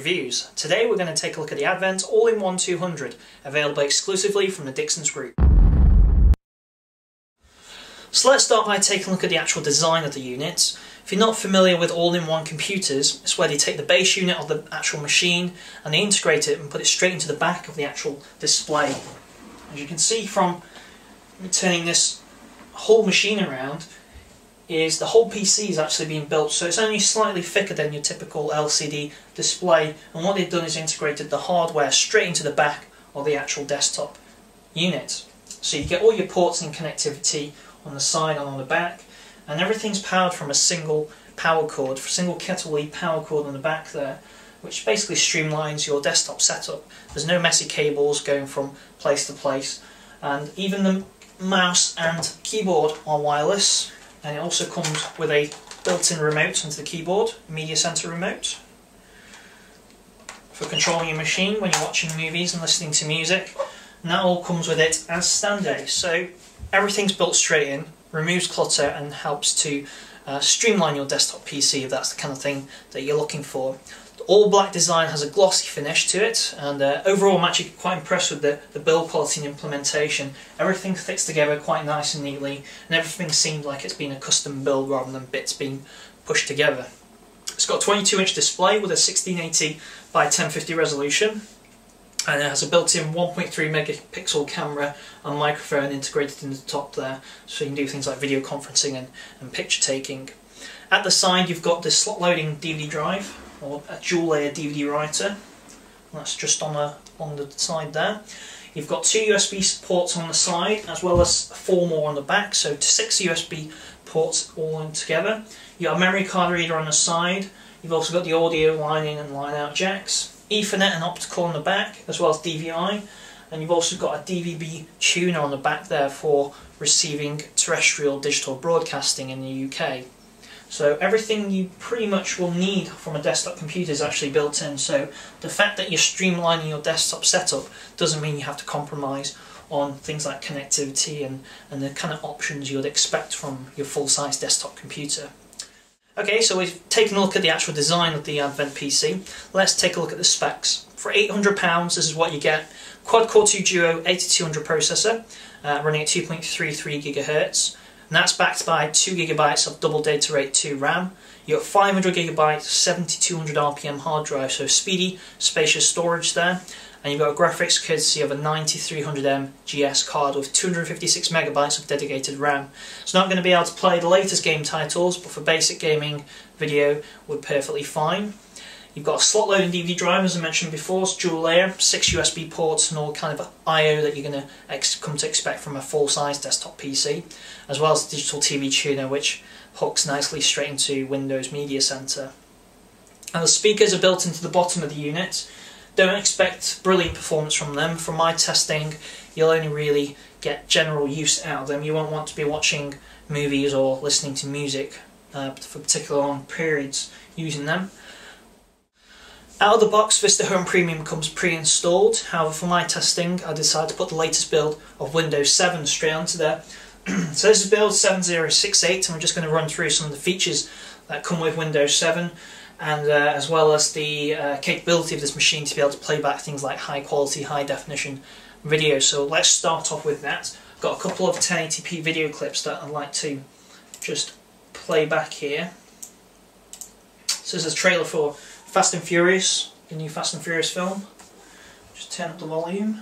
Reviews. Today we're going to take a look at the Advent All-in-One 200, available exclusively from the Dixons Group. So let's start by taking a look at the actual design of the unit. If you're not familiar with all-in-one computers, it's where they take the base unit of the actual machine and they integrate it and put it straight into the back of the actual display. As you can see from turning this whole machine around, is the whole PC is actually being built, so it's only slightly thicker than your typical LCD display, and what they've done is integrated the hardware straight into the back of the actual desktop unit. So you get all your ports and connectivity on the side and on the back, and everything's powered from a single power cord, a single kettle lead power cord on the back there, which basically streamlines your desktop setup. There's no messy cables going from place to place, and even the mouse and keyboard are wireless. And it also comes with a built-in remote into the keyboard, media center remote, for controlling your machine when you're watching movies and listening to music. And that all comes with it as standard. So everything's built straight in, removes clutter and helps to streamline your desktop PC if that's the kind of thing that you're looking for. The all black design has a glossy finish to it, and overall I'm actually quite impressed with the build quality and implementation. Everything fits together quite nice and neatly, and everything seems like it's been a custom build rather than bits being pushed together. It's got a 22-inch display with a 1680 by 1050 resolution, and it has a built-in 1.3 megapixel camera and microphone integrated in the top there, so you can do things like video conferencing and picture taking. At the side you've got this slot loading DVD drive, or a dual layer DVD writer, and that's just on the side there. You've got 2 USB ports on the side as well as 4 more on the back, so 6 USB ports all in together. You've got a memory card reader on the side. You've also got the audio line in and line out jacks, Ethernet and optical on the back, as well as DVI, and you've also got a DVB tuner on the back there for receiving terrestrial digital broadcasting in the UK. So everything you pretty much will need from a desktop computer is actually built in, so the fact that you're streamlining your desktop setup doesn't mean you have to compromise on things like connectivity and the kind of options you would expect from your full-size desktop computer. Okay, so we've taken a look at the actual design of the Advent PC. Let's take a look at the specs. For £800 this is what you get. Quad-core 2 Duo 8200 processor running at 2.33 GHz. And that's backed by 2 GB of double data rate 2 RAM. You've got 500 GB 7200 RPM hard drive, so speedy, spacious storage there. And you've got a graphics courtesy of a 9300M GS card with 256 MB of dedicated RAM. It's not going to be able to play the latest game titles, but for basic gaming video would perfectly fine. You've got a slot loading DVD drive, as I mentioned before. It's dual layer, 6 USB ports and all kind of I/O that you're going to come to expect from a full-size desktop PC, as well as the digital TV tuner, which hooks nicely straight into Windows Media Center. And the speakers are built into the bottom of the unit. Don't expect brilliant performance from them. From my testing, you'll only really get general use out of them. You won't want to be watching movies or listening to music for particular long periods using them. Out of the box, Vista Home Premium comes pre-installed. However, for my testing, I decided to put the latest build of Windows 7 straight onto there. So this is build 7068, and I'm just going to run through some of the features that come with Windows 7, and as well as the capability of this machine to be able to play back things like high-quality, high-definition video. So let's start off with that. I've got a couple of 1080p video clips that I'd like to just play back here. So this is a trailer for Fast and Furious, the new Fast and Furious film. Just turn up the volume.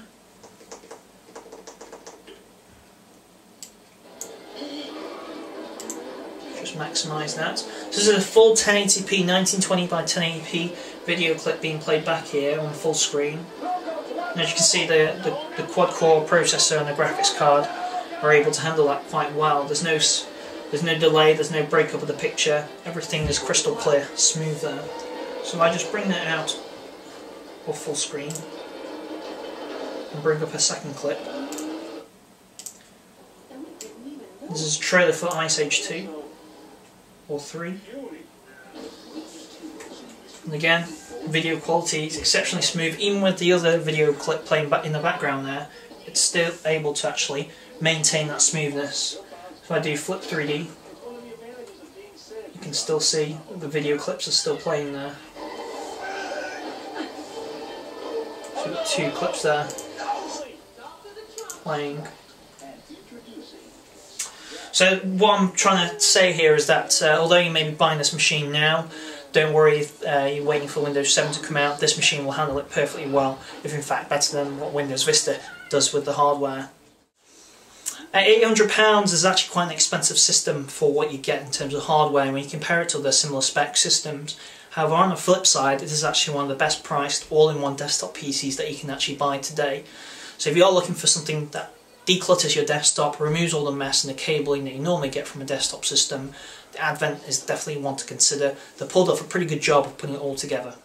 Just maximise that. So this is a full 1080p, 1920 by 1080p video clip being played back here on full screen. And as you can see, the quad-core processor and the graphics card are able to handle that quite well. There's no delay, there's no breakup of the picture. Everything is crystal clear, smooth there. So if I just bring that out of full screen and bring up a second clip. This is a trailer for Ice Age 2 or 3. And again, video quality is exceptionally smooth. Even with the other video clip playing back in the background there, it's still able to actually maintain that smoothness. So if I do flip 3D, you can still see the video clips are still playing there. 2 clips there playing. So what I'm trying to say here is that although you may be buying this machine now, don't worry if you're waiting for Windows 7 to come out. This machine will handle it perfectly well, if in fact better than what Windows Vista does with the hardware. At £800 is actually quite an expensive system for what you get in terms of hardware when you compare it to other similar spec systems. However, on the flip side, it is actually one of the best priced all-in-one desktop PCs that you can actually buy today. So if you're looking for something that declutters your desktop, removes all the mess and the cabling that you normally get from a desktop system, the Advent is definitely one to consider. They pulled off a pretty good job of putting it all together.